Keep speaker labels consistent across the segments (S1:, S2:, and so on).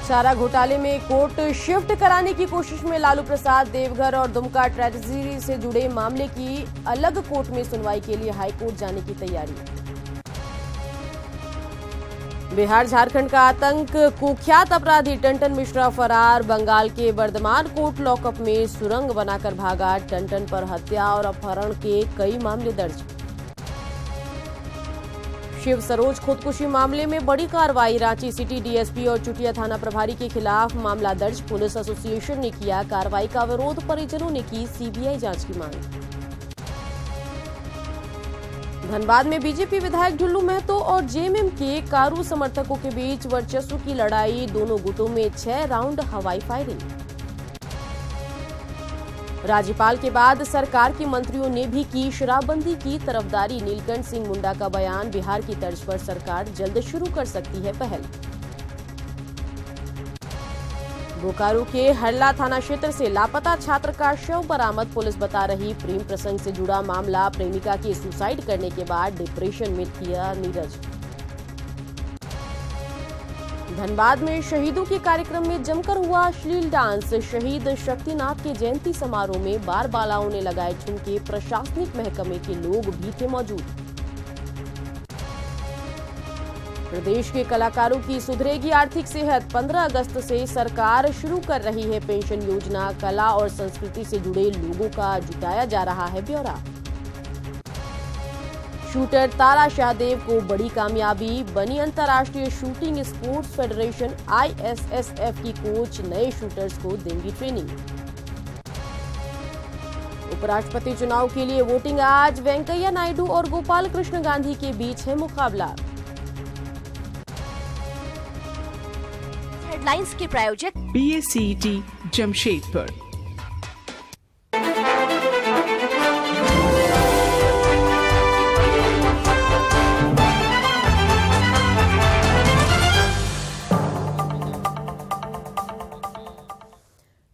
S1: चारा घोटाले में कोर्ट शिफ्ट कराने की कोशिश में लालू प्रसाद। देवघर और दुमका ट्रेजरी से जुड़े मामले की अलग कोर्ट में सुनवाई के लिए हाईकोर्ट जाने की तैयारी। बिहार झारखंड का आतंक, कुख्यात अपराधी टंटन मिश्रा फरार। बंगाल के बर्धमान कोर्ट लॉकअप में सुरंग बनाकर भागा। टंटन पर हत्या और अपहरण के कई मामले दर्ज। शिव सरोज खुदकुशी मामले में बड़ी कार्रवाई। रांची सिटी डीएसपी और चुटिया थाना प्रभारी के खिलाफ मामला दर्ज। पुलिस एसोसिएशन ने किया कार्रवाई का विरोध। परिजनों ने की सीबीआई जांच की मांग। धनबाद में बीजेपी विधायक ढुल्लू महतो और जेएमएम के कारू समर्थकों के बीच वर्चस्व की लड़ाई। दोनों गुटों में 6 राउंड हवाई फायरिंग। राज्यपाल के बाद सरकार के मंत्रियों ने भी की शराबबंदी की तरफदारी। नीलकंठ सिंह मुंडा का बयान। बिहार की तर्ज पर सरकार जल्द शुरू कर सकती है पहल। बोकारो के हरला थाना क्षेत्र से लापता छात्र का शव बरामद। पुलिस बता रही प्रेम प्रसंग से जुड़ा मामला। प्रेमिका के सुसाइड करने के बाद डिप्रेशन में था नीरज। धनबाद में शहीदों के कार्यक्रम में जमकर हुआ अश्लील डांस। शहीद शक्तिनाथ के जयंती समारोह में बार बालाओं ने लगाए ठुमके। प्रशासनिक महकमे के लोग भी थे मौजूद। प्रदेश के कलाकारों की सुधरेगी आर्थिक सेहत। 15 अगस्त से सरकार शुरू कर रही है पेंशन योजना। कला और संस्कृति से जुड़े लोगों का जुटाया जा रहा है ब्यौरा। शूटर तारा शाहदेव को बड़ी कामयाबी। बनी अंतर्राष्ट्रीय शूटिंग स्पोर्ट्स फेडरेशन आईएसएसएफ की कोच नए शूटर्स को देंगी ट्रेनिंग। उपराष्ट्रपति चुनाव के लिए वोटिंग आज। वेंकैया नायडू और गोपाल कृष्ण गांधी के बीच है मुकाबला।
S2: हेडलाइंस के प्रायोजक
S3: BSCET जमशेदपुर।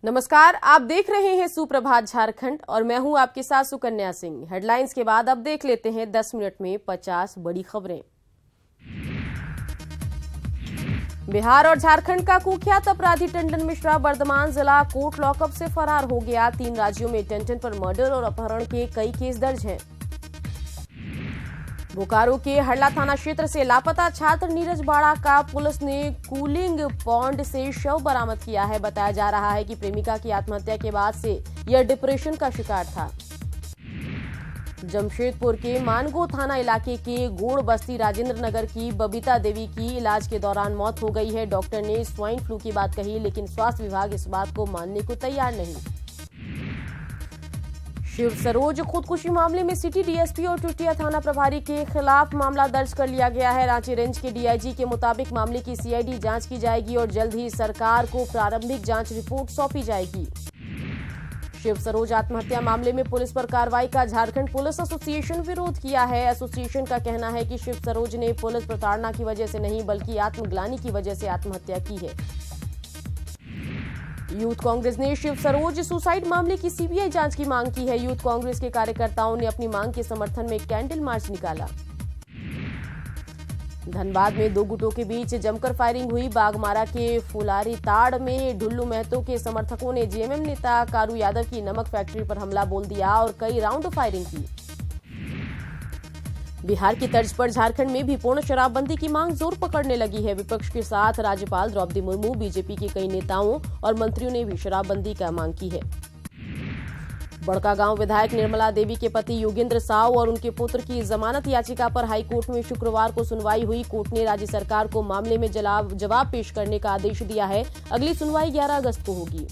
S1: नमस्कार, आप देख रहे हैं सुप्रभात झारखंड और मैं हूं आपके साथ सुकन्या सिंह। हेडलाइंस के बाद अब देख लेते हैं 10 मिनट में 50 बड़ी खबरें। बिहार और झारखंड का कुख्यात अपराधी टंटन मिश्रा बर्धमान जिला कोर्ट लॉकअप से फरार हो गया। 3 राज्यों में टंटन पर मर्डर और अपहरण के कई केस दर्ज हैं। बोकारो के हरला थाना क्षेत्र से लापता छात्र नीरज बाड़ा का पुलिस ने कूलिंग पॉन्ड से शव बरामद किया है। बताया जा रहा है कि प्रेमिका की आत्महत्या के बाद से यह डिप्रेशन का शिकार था। जमशेदपुर के मानगो थाना इलाके के गोड़ बस्ती राजेंद्र नगर की बबीता देवी की इलाज के दौरान मौत हो गई है। डॉक्टर ने स्वाइन फ्लू की बात कही, लेकिन स्वास्थ्य विभाग इस बात को मानने को तैयार नहीं। शिव सरोज खुदकुशी मामले में सिटी डीएसपी और चुटिया थाना प्रभारी के खिलाफ मामला दर्ज कर लिया गया है। रांची रेंज के डीआईजी के मुताबिक मामले की सीआईडी जांच की जाएगी और जल्द ही सरकार को प्रारंभिक जांच रिपोर्ट सौंपी जाएगी। शिव सरोज आत्महत्या मामले में पुलिस पर कार्रवाई का झारखंड पुलिस एसोसिएशन विरोध किया है। एसोसिएशन का कहना है कि शिव सरोज ने पुलिस प्रताड़ना की वजह से नहीं बल्कि आत्मग्लानि की वजह से आत्महत्या की है। यूथ कांग्रेस ने शिव सरोज सुसाइड मामले की सीबीआई जांच की मांग की है। यूथ कांग्रेस के कार्यकर्ताओं ने अपनी मांग के समर्थन में कैंडल मार्च निकाला। धनबाद में 2 गुटों के बीच जमकर फायरिंग हुई। बागमारा के फुलारी ताड़ में ढुल्लू महतो के समर्थकों ने जेएमएम नेता कारू यादव की नमक फैक्ट्री पर हमला बोल दिया और कई राउंड फायरिंग की। बिहार की तर्ज पर झारखंड में भी पूर्ण शराबबंदी की मांग जोर पकड़ने लगी है। विपक्ष के साथ राज्यपाल द्रौपदी मुर्मू, बीजेपी के कई नेताओं और मंत्रियों ने भी शराबबंदी का मांग की है। बड़कागांव विधायक निर्मला देवी के पति योगेंद्र साव और उनके पुत्र की जमानत याचिका पर हाईकोर्ट में शुक्रवार को सुनवाई हुई। कोर्ट ने राज्य सरकार को मामले में जवाब पेश करने का आदेश दिया है। अगली सुनवाई 11 अगस्त को होगी।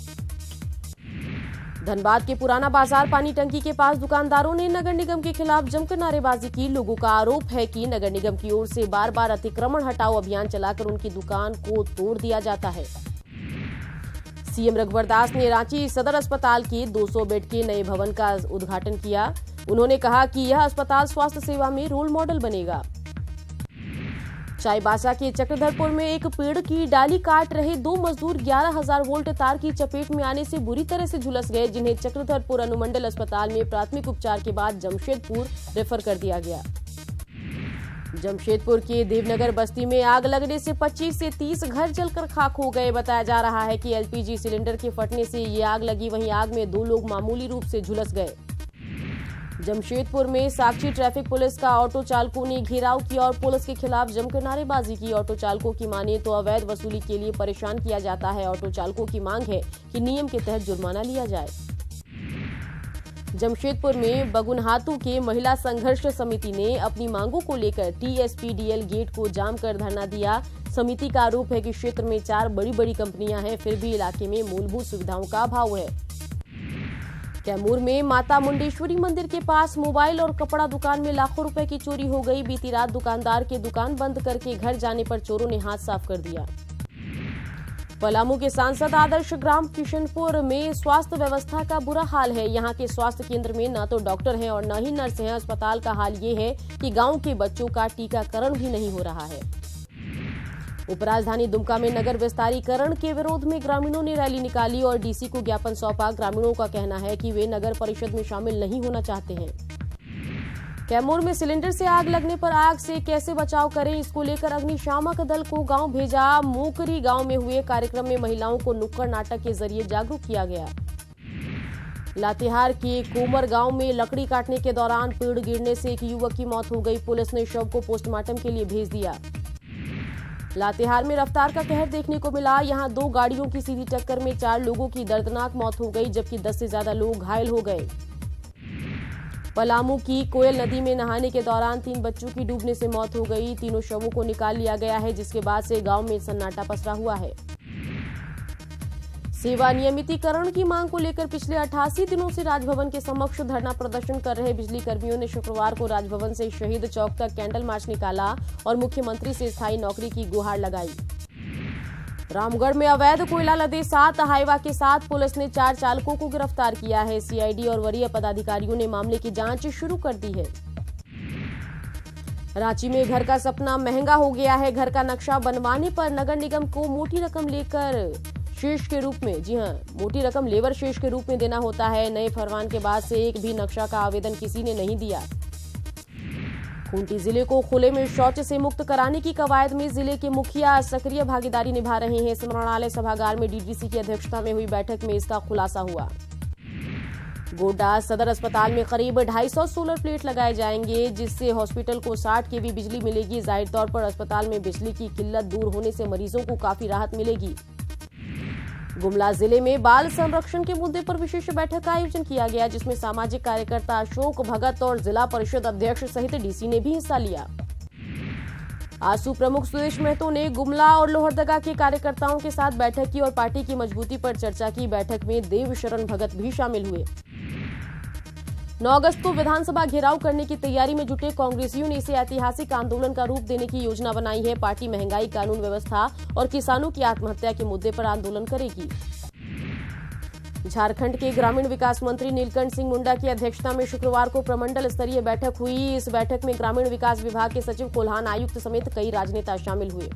S1: धनबाद के पुराना बाजार पानी टंकी के पास दुकानदारों ने नगर निगम के खिलाफ जमकर नारेबाजी की। लोगों का आरोप है कि नगर निगम की ओर से बार बार अतिक्रमण हटाओ अभियान चलाकर उनकी दुकान को तोड़ दिया जाता है। सीएम रघुवर दास ने रांची सदर अस्पताल के 200 बेड के नए भवन का उद्घाटन किया। उन्होंने कहा कि यह अस्पताल स्वास्थ्य सेवा में रोल मॉडल बनेगा। चाईबासा के चक्रधरपुर में एक पेड़ की डाली काट रहे 2 मजदूर 11,000 वोल्ट तार की चपेट में आने से बुरी तरह से झुलस गए, जिन्हें चक्रधरपुर अनुमंडल अस्पताल में प्राथमिक उपचार के बाद जमशेदपुर रेफर कर दिया गया। जमशेदपुर के देवनगर बस्ती में आग लगने से 25 से 30 घर जलकर खाक हो गए। बताया जा रहा है कि एलपीजी सिलेंडर के फटने से ये आग लगी। वहीं आग में 2 लोग मामूली रूप से झुलस गए। जमशेदपुर में साक्षी ट्रैफिक पुलिस का ऑटो चालकों ने घेराव किया और पुलिस के खिलाफ जमकर नारेबाजी की। ऑटो चालकों की माने तो अवैध वसूली के लिए परेशान किया जाता है। ऑटो चालकों की मांग है कि नियम के तहत जुर्माना लिया जाए। जमशेदपुर में बगुनहातू के महिला संघर्ष समिति ने अपनी मांगों को लेकर टीएसपीडीएल गेट को जाम कर धरना दिया। समिति का आरोप है कि क्षेत्र में 4 बड़ी कंपनियां हैं, फिर भी इलाके में मूलभूत सुविधाओं का अभाव है। कैमूर में माता मुंडेश्वरी मंदिर के पास मोबाइल और कपड़ा दुकान में लाखों रुपए की चोरी हो गई। बीती रात दुकानदार के दुकान बंद करके घर जाने पर चोरों ने हाथ साफ कर दिया। पलामू के सांसद आदर्श ग्राम किशनपुर में स्वास्थ्य व्यवस्था का बुरा हाल है। यहां के स्वास्थ्य केंद्र में न तो डॉक्टर हैं और न ही नर्स हैं। अस्पताल का हाल ये है कि गांव के बच्चों का टीकाकरण भी नहीं हो रहा है। उपराजधानी दुमका में नगर विस्तारीकरण के विरोध में ग्रामीणों ने रैली निकाली और डीसी को ज्ञापन सौंपा। ग्रामीणों का कहना है कि वे नगर परिषद में शामिल नहीं होना चाहते हैं। कैमूर में सिलेंडर से आग लगने पर आग से कैसे बचाव करें, इसको लेकर अग्निशामक दल को गांव भेजा। मोकरी गांव में हुए कार्यक्रम में महिलाओं को नुक्कड़ नाटक के जरिए जागरूक किया गया। लातेहार के कोमर गांव में लकड़ी काटने के दौरान पेड़ गिरने से एक युवक की मौत हो गई। पुलिस ने शव को पोस्टमार्टम के लिए भेज दिया। लातेहार में रफ्तार का कहर देखने को मिला। यहां 2 गाड़ियों की सीधी टक्कर में 4 लोगों की दर्दनाक मौत हो गई, जबकि 10 से ज्यादा लोग घायल हो गए। पलामू की कोयल नदी में नहाने के दौरान 3 बच्चों की डूबने से मौत हो गई। तीनों शवों को निकाल लिया गया है, जिसके बाद से गांव में सन्नाटा पसरा हुआ है। सेवा नियमितीकरण की मांग को लेकर पिछले 88 दिनों से राजभवन के समक्ष धरना प्रदर्शन कर रहे बिजली कर्मियों ने शुक्रवार को राजभवन से शहीद चौक तक कैंडल मार्च निकाला और मुख्यमंत्री से स्थायी नौकरी की गुहार लगाई। रामगढ़ में अवैध कोयला लदे 7 हाईवा के साथ पुलिस ने 4 चालकों को गिरफ्तार किया है। सीआईडी और वरीय पदाधिकारियों ने मामले की जांच शुरू कर दी है। रांची में घर का सपना महंगा हो गया है। घर का नक्शा बनवाने पर नगर निगम को मोटी रकम लेकर शेष के रूप में, जी हां, मोटी रकम लेबर शेष के रूप में देना होता है। नए फरमान के बाद से एक भी नक्शा का आवेदन किसी ने नहीं दिया। खूंटी जिले को खुले में शौच से मुक्त कराने की कवायद में जिले के मुखिया सक्रिय भागीदारी निभा रहे हैं। स्मरणालय सभागार में डीडीसी की अध्यक्षता में हुई बैठक में इसका खुलासा हुआ। गोड्डा सदर अस्पताल में करीब 250 सोलर प्लेट लगाए जाएंगे, जिससे हॉस्पिटल को 60 केवी बिजली मिलेगी। जाहिर तौर पर अस्पताल में बिजली की किल्लत दूर होने से मरीजों को काफी राहत मिलेगी। गुमला जिले में बाल संरक्षण के मुद्दे पर विशेष बैठक का आयोजन किया गया, जिसमें सामाजिक कार्यकर्ता अशोक भगत और जिला परिषद अध्यक्ष सहित डीसी ने भी हिस्सा लिया। आसू प्रमुख सुदेश महतो ने गुमला और लोहरदगा के कार्यकर्ताओं के साथ बैठक की और पार्टी की मजबूती पर चर्चा की। बैठक में देवशरण भगत भी शामिल हुए। 9 अगस्त को विधानसभा घेराव करने की तैयारी में जुटे कांग्रेसियों ने इसे ऐतिहासिक आंदोलन का रूप देने की योजना बनाई है। पार्टी महंगाई, कानून व्यवस्था और किसानों की आत्महत्या के मुद्दे पर आंदोलन करेगी। झारखंड के ग्रामीण विकास मंत्री नीलकंठ सिंह मुंडा की अध्यक्षता में शुक्रवार को प्रमंडल स्तरीय बैठक हुई। इस बैठक में ग्रामीण विकास विभाग के सचिव कोल्हान आयुक्त समेत कई राजनेता शामिल हुए।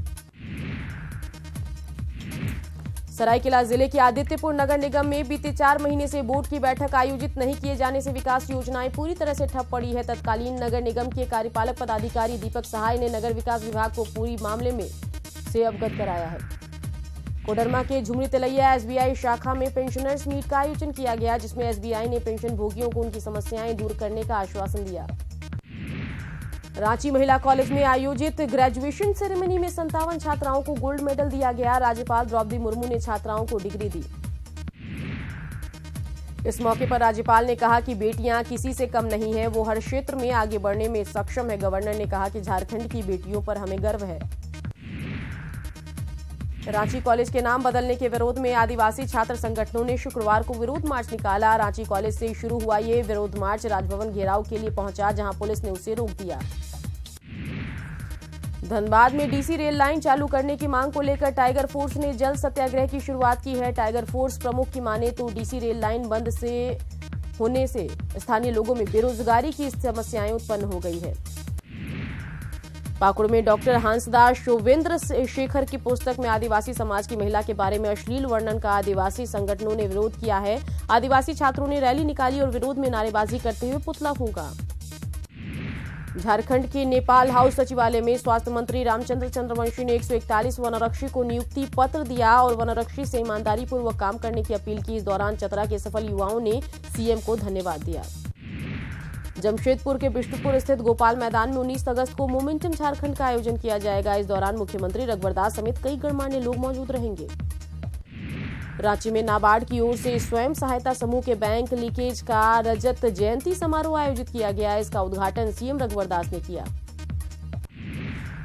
S1: सरायकेला जिले के आदित्यपुर नगर निगम में बीते 4 महीने से बोर्ड की बैठक आयोजित नहीं किए जाने से विकास योजनाएं पूरी तरह से ठप पड़ी है। तत्कालीन नगर निगम के कार्यपालक पदाधिकारी दीपक सहाय ने नगर विकास विभाग को पूरी मामले में से अवगत कराया है। कोडरमा के झुमरी तलैया एसबीआई शाखा में पेंशनर्स मीट का आयोजन किया गया, जिसमें एसबीआई ने पेंशन भोगियों को उनकी समस्याएं दूर करने का आश्वासन दिया। रांची महिला कॉलेज में आयोजित ग्रेजुएशन सेरेमनी में 57 छात्राओं को गोल्ड मेडल दिया गया। राज्यपाल द्रौपदी मुर्मू ने छात्राओं को डिग्री दी। इस मौके पर राज्यपाल ने कहा कि बेटियां किसी से कम नहीं है, वो हर क्षेत्र में आगे बढ़ने में सक्षम है। गवर्नर ने कहा कि झारखंड की बेटियों पर हमें गर्व है। रांची कॉलेज के नाम बदलने के विरोध में आदिवासी छात्र संगठनों ने शुक्रवार को विरोध मार्च निकाला। रांची कॉलेज से शुरू हुआ ये विरोध मार्च राजभवन घेराव के लिए पहुंचा, जहां पुलिस ने उसे रोक दिया। धनबाद में डीसी रेल लाइन चालू करने की मांग को लेकर टाइगर फोर्स ने जल सत्याग्रह की शुरुआत की है। टाइगर फोर्स प्रमुख की माने तो डीसी रेल लाइन बंद से होने से स्थानीय लोगों में बेरोजगारी की समस्याएं उत्पन्न हो गई है। पाकुड़ में डॉक्टर हंसदास शोवेंद्र शेखर की पुस्तक में आदिवासी समाज की महिला के बारे में अश्लील वर्णन का आदिवासी संगठनों ने विरोध किया है। आदिवासी छात्रों ने रैली निकाली और विरोध में नारेबाजी करते हुए पुतला फूंका। झारखंड के नेपाल हाउस सचिवालय में स्वास्थ्य मंत्री रामचंद्र चंद्रवंशी ने 141 वनरक्षी को नियुक्ति पत्र दिया और वनरक्षी से ईमानदारी पूर्वक काम करने की अपील की। इस दौरान चतरा के सफल युवाओं ने सीएम को धन्यवाद दिया। जमशेदपुर के बिष्टुपुर स्थित गोपाल मैदान में 19 अगस्त को मोमेंटम झारखंड का आयोजन किया जाएगा। इस दौरान मुख्यमंत्री रघुवर दास समेत कई गणमान्य लोग मौजूद रहेंगे। रांची में नाबार्ड की ओर से स्वयं सहायता समूह के बैंक लीकेज का रजत जयंती समारोह आयोजित किया गया। इसका उद्घाटन सीएम रघुवर दास ने किया।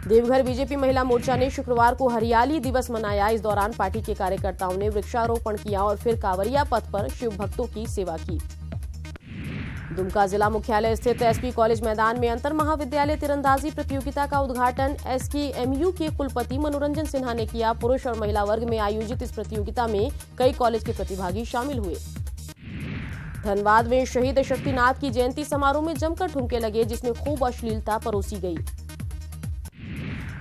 S1: देवघर बीजेपी महिला मोर्चा ने शुक्रवार को हरियाली दिवस मनाया। इस दौरान पार्टी के कार्यकर्ताओं ने वृक्षारोपण किया और फिर कांवरिया पथ पर शिव भक्तों की सेवा की। दुमका जिला मुख्यालय स्थित एसपी कॉलेज मैदान में अंतर महाविद्यालय तीरंदाजी प्रतियोगिता का उद्घाटन एसकेएमयू के कुलपति मनोरंजन सिन्हा ने किया। पुरुष और महिला वर्ग में आयोजित इस प्रतियोगिता में कई कॉलेज के प्रतिभागी शामिल हुए। धनबाद में शहीद शक्तिनाथ की जयंती समारोह में जमकर ठुमके लगे, जिसमें खूब अश्लीलता परोसी गई।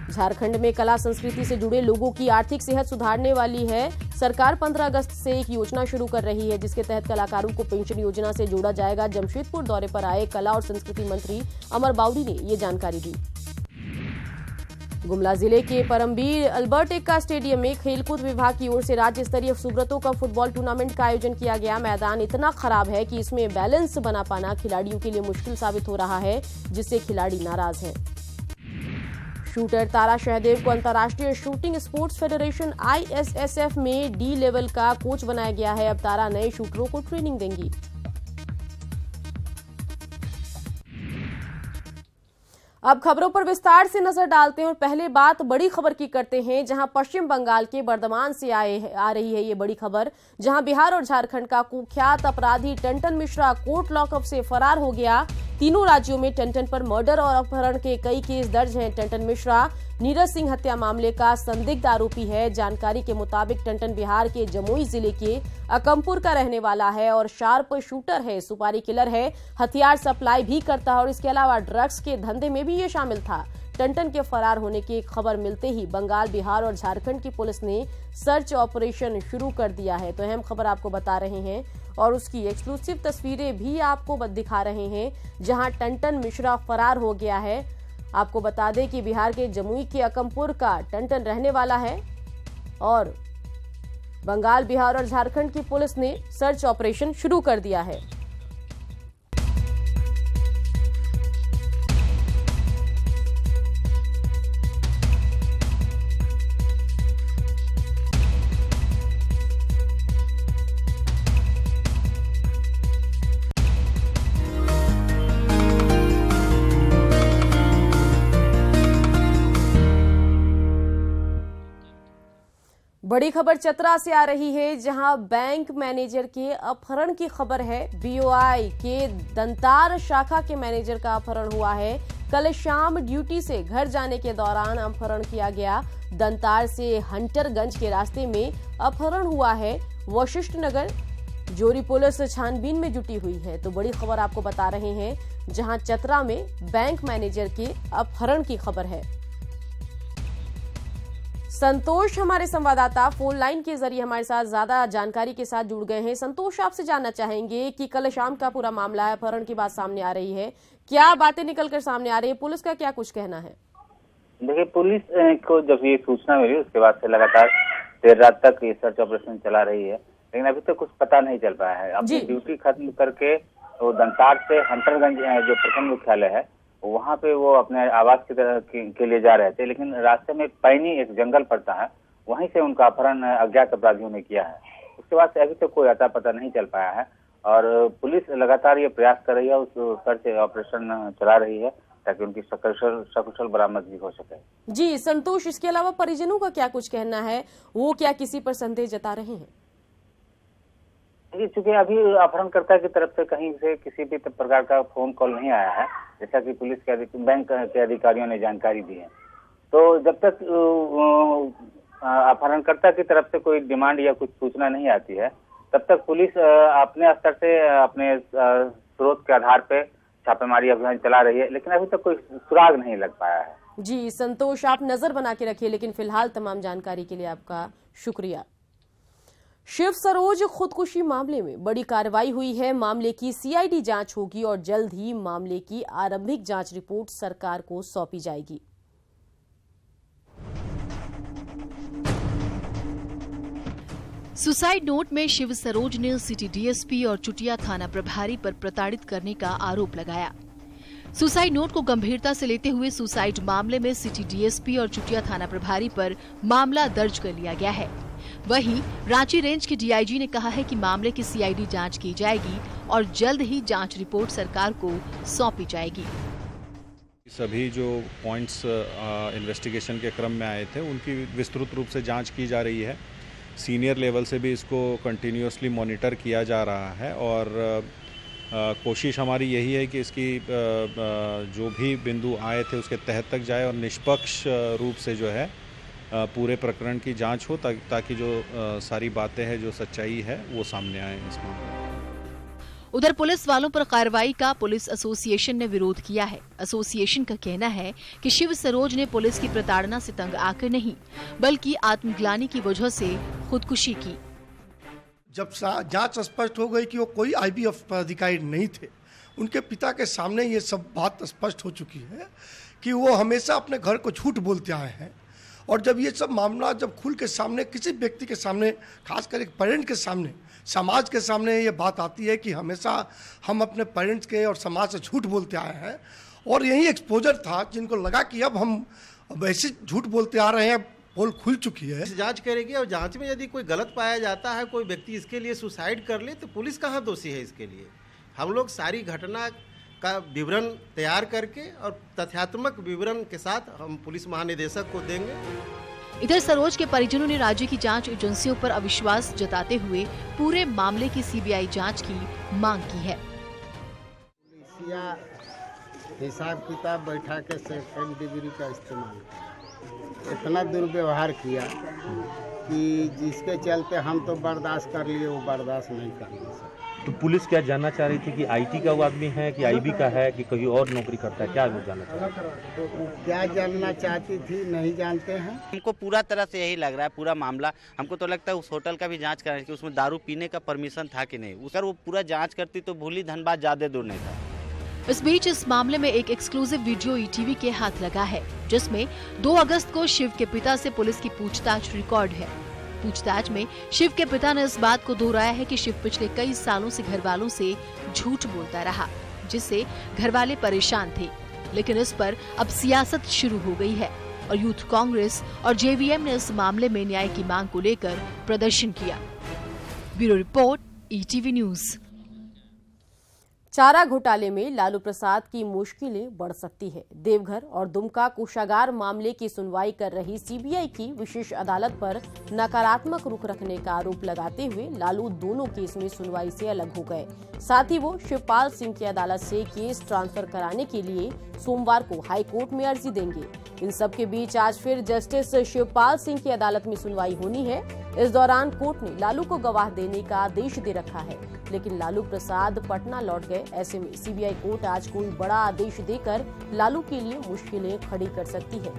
S1: झारखंड में कला संस्कृति से जुड़े लोगों की आर्थिक सेहत सुधारने वाली है सरकार 15 अगस्त से एक योजना शुरू कर रही है, जिसके तहत कलाकारों को पेंशन योजना से जोड़ा जाएगा। जमशेदपुर दौरे पर आए कला और संस्कृति मंत्री अमर बाउरी ने ये जानकारी दी। गुमला जिले के परमबीर अल्बर्ट एक्का स्टेडियम में खेलकूद विभाग की ओर से राज्य स्तरीय सुब्रतों का फुटबॉल टूर्नामेंट का आयोजन किया गया। मैदान इतना खराब है कि इसमें बैलेंस बना पाना खिलाड़ियों के लिए मुश्किल साबित हो रहा है, जिससे खिलाड़ी नाराज हैं। शूटर तारा शहदेव को अंतर्राष्ट्रीय शूटिंग स्पोर्ट्स फेडरेशन ISSF में डी लेवल का कोच बनाया गया है। अब तारा नए शूटरों को ट्रेनिंग देंगी। अब खबरों पर विस्तार से नजर डालते हैं और पहले बात बड़ी खबर की करते हैं, जहां पश्चिम बंगाल के बर्धमान से आ रही है ये बड़ी खबर, जहां बिहार और झारखंड का कुख्यात अपराधी टंटन मिश्रा कोर्ट लॉकअप से फरार हो गया। तीनों राज्यों में टंटन पर मर्डर और अपहरण के कई केस दर्ज हैं। टंटन मिश्रा नीरज सिंह हत्या मामले का संदिग्ध आरोपी है। जानकारी के मुताबिक टंटन बिहार के जमुई जिले के अकमपुर का रहने वाला है और शार्प शूटर है, सुपारी किलर है, हथियार सप्लाई भी करता है और इसके अलावा ड्रग्स के धंधे में भी ये शामिल था। टंटन के फरार होने की खबर मिलते ही बंगाल, बिहार और झारखंड की पुलिस ने सर्च ऑपरेशन शुरू कर दिया है। तो अहम खबर आपको बता रहे हैं और उसकी एक्सक्लूसिव तस्वीरें भी आपको दिखा रहे हैं, जहां टंटन मिश्रा फरार हो गया है। आपको बता दें कि बिहार के जमुई के अकमपुर का टंटन रहने वाला है और बंगाल, बिहार और झारखंड की पुलिस ने सर्च ऑपरेशन शुरू कर दिया है। बड़ी खबर चतरा से आ रही है, जहां बैंक मैनेजर के अपहरण की खबर है। BOI के दंतार शाखा के मैनेजर का अपहरण हुआ है। कल शाम ड्यूटी से घर जाने के दौरान अपहरण किया गया। दंतार से हंटरगंज के रास्ते में अपहरण हुआ है। वशिष्ठ नगर जोरी पुलिस छानबीन में जुटी हुई है। तो बड़ी खबर आपको बता रहे हैं, जहां चतरा में बैंक मैनेजर के अपहरण की खबर है। संतोष हमारे संवाददाता फोन लाइन के जरिए हमारे साथ ज्यादा जानकारी के साथ जुड़ गए हैं। संतोष, आपसे जानना चाहेंगे कि कल शाम का पूरा मामला है, अपहरण की बात सामने आ रही है, क्या बातें निकलकर सामने आ रही है, पुलिस का क्या कुछ कहना है?
S2: देखिए, पुलिस को जब ये सूचना मिली उसके बाद से लगातार देर रात तक ये सर्च ऑपरेशन चला रही है, लेकिन अभी तक कुछ पता नहीं चल पाया है। अपनी ड्यूटी खत्म करके वो दंतार से हंटरगंज जो प्रखंड मुख्यालय है वहाँ पे वो अपने आवास के लिए जा रहे थे, लेकिन रास्ते में पैनी एक जंगल पड़ता है, वहीं से उनका अपहरण अज्ञात अपराधियों ने किया है। उसके बाद से अभी तक कोई अता पता नहीं चल पाया है और पुलिस लगातार ये प्रयास कर रही है, उस सर्च ऑपरेशन चला रही है ताकि उनकी सकुशल बरामदगी हो सके।
S1: जी संतोष, इसके अलावा परिजनों का क्या कुछ कहना है, वो क्या किसी पर संदेह जता रहे हैं?
S2: चूंकि अभी अपहरणकर्ता की तरफ से कहीं से किसी भी प्रकार का फोन कॉल नहीं आया है, जैसा कि पुलिस के बैंक के अधिकारियों ने जानकारी दी है। तो जब तक अपहरणकर्ता की तरफ से कोई डिमांड या कुछ सूचना नहीं आती है, तब तक पुलिस अपने स्तर से अपने स्रोत के आधार पे छापेमारी अभियान चला रही है, लेकिन अभी तक कोई सुराग नहीं लग पाया है।
S1: जी संतोष, आप नजर बना के रखिए, लेकिन फिलहाल तमाम जानकारी के लिए आपका शुक्रिया। शिव सरोज खुदकुशी मामले में बड़ी कार्रवाई हुई है। मामले की सीआईडी जांच होगी और जल्द ही मामले की आरंभिक जांच रिपोर्ट सरकार को सौंपी जाएगी।
S4: सुसाइड नोट में शिव सरोज ने सिटी डीएसपी और चुटिया थाना प्रभारी पर प्रताड़ित करने का आरोप लगाया। सुसाइड नोट को गंभीरता से लेते हुए सुसाइड मामले में सिटी डीएसपी और चुटिया थाना प्रभारी पर मामला दर्ज कर लिया गया है। वहीं रांची रेंज के डीआईजी ने कहा है कि मामले की सीआईडी जांच की जाएगी और जल्द ही जांच रिपोर्ट सरकार को सौंपी जाएगी।
S5: सभी जो पॉइंट्स इन्वेस्टिगेशन के क्रम में आए थे उनकी विस्तृत रूप से जांच की जा रही है। सीनियर लेवल से भी इसको कंटिन्यूअसली मॉनिटर किया जा रहा है और कोशिश हमारी यही है कि इसकी जो भी बिंदु आए थे उसके तहत तक जाए और निष्पक्ष रूप से जो है पूरे प्रकरण की जांच हो ताकि जो सारी बातें हैं, जो सच्चाई है वो सामने आए इस मामले में।
S4: उधर पुलिस वालों पर कार्रवाई का पुलिस एसोसिएशन ने विरोध किया है। एसोसिएशन का कहना है कि शिव सरोज ने पुलिस की प्रताड़ना से तंग आकर नहीं बल्कि आत्मग्लानि की वजह से खुदकुशी की।
S6: जब जांच स्पष्ट हो गई कि वो कोई आईबीएफ पदाधिकारी नहीं थे, उनके पिता के सामने ये सब बात स्पष्ट हो चुकी है कि वो हमेशा अपने घर को झूठ बोलते आए हैं। और जब ये सब मामला जब खुल के सामने किसी व्यक्ति के सामने, खासकर एक पेरेंट के सामने, समाज के सामने ये बात आती है कि हमेशा हम अपने पेरेंट्स के और समाज से झूठ बोलते आए हैं और यही एक्सपोजर था जिनको लगा कि अब हम वैसे झूठ बोलते आ रहे हैं, पोल खुल चुकी है।
S7: जांच करेगी और जांच में यदि कोई गलत पाया जाता है, कोई व्यक्ति इसके लिए सुसाइड कर ले तो पुलिस कहाँ दोषी है इसके लिए। हम लोग सारी घटना का विवरण तैयार करके और तथ्यात्मक विवरण के साथ हम पुलिस महानिदेशक को देंगे।
S4: इधर सरोज के परिजनों ने राज्य की जांच एजेंसियों पर अविश्वास जताते हुए पूरे मामले की सीबीआई जांच की मांग की है।
S8: हिसाब किताब बैठा के सेकंड डिग्री का इस्तेमाल इतना दुर्व्यवहार किया कि जिसके चलते हम तो बर्दाश्त कर लिए, वो बर्दाश्त नहीं कर सकते।
S9: तो पुलिस क्या जानना चाह रही थी कि आईटी का वो आदमी है कि आईबी का है कि कहीं और नौकरी करता है, क्या वो जानना चाहती थी?
S8: तो क्या जानना चाहती थी नहीं जानते हैं।
S10: हमको पूरा तरह से यही लग रहा है, पूरा मामला हमको तो लगता है उस होटल का भी जांच करना चाहिए, उसमें दारू पीने का परमिशन था कि नहीं। अगर वो पूरा जांच करती तो भूली धनबाद ज्यादा दूर नहीं था।
S4: इस बीच इस मामले में एक एक्सक्लूसिव वीडियो ईटीवी के हाथ लगा है, जिसमें 2 अगस्त को शिव के पिता से पुलिस की पूछताछ रिकॉर्ड है। पूछताछ में शिव के पिता ने इस बात को दोहराया है कि शिव पिछले कई सालों से घर वालों से झूठ बोलता रहा, जिससे घर वाले परेशान थे। लेकिन इस पर अब सियासत शुरू हो गई है और यूथ कांग्रेस और जेवीएम ने इस मामले में न्याय की मांग को लेकर प्रदर्शन किया। Bureau report, ETV news.
S1: चारा घोटाले में लालू प्रसाद की मुश्किलें बढ़ सकती है। देवघर और दुमका कोषागार मामले की सुनवाई कर रही सीबीआई की विशेष अदालत पर नकारात्मक रुख रखने का आरोप लगाते हुए लालू दोनों केस में सुनवाई से अलग हो गए। साथ ही वो शिवपाल सिंह की अदालत से केस ट्रांसफर कराने के लिए सोमवार को हाई कोर्ट में अर्जी देंगे। इन सब के बीच आज फिर जस्टिस शिवपाल सिंह की अदालत में सुनवाई होनी है। इस दौरान कोर्ट ने लालू को गवाह देने का आदेश दे रखा है, लेकिन लालू प्रसाद पटना लौट गए। ऐसे में सीबीआई कोर्ट आज कोई बड़ा आदेश देकर लालू के लिए मुश्किलें खड़ी कर सकती है।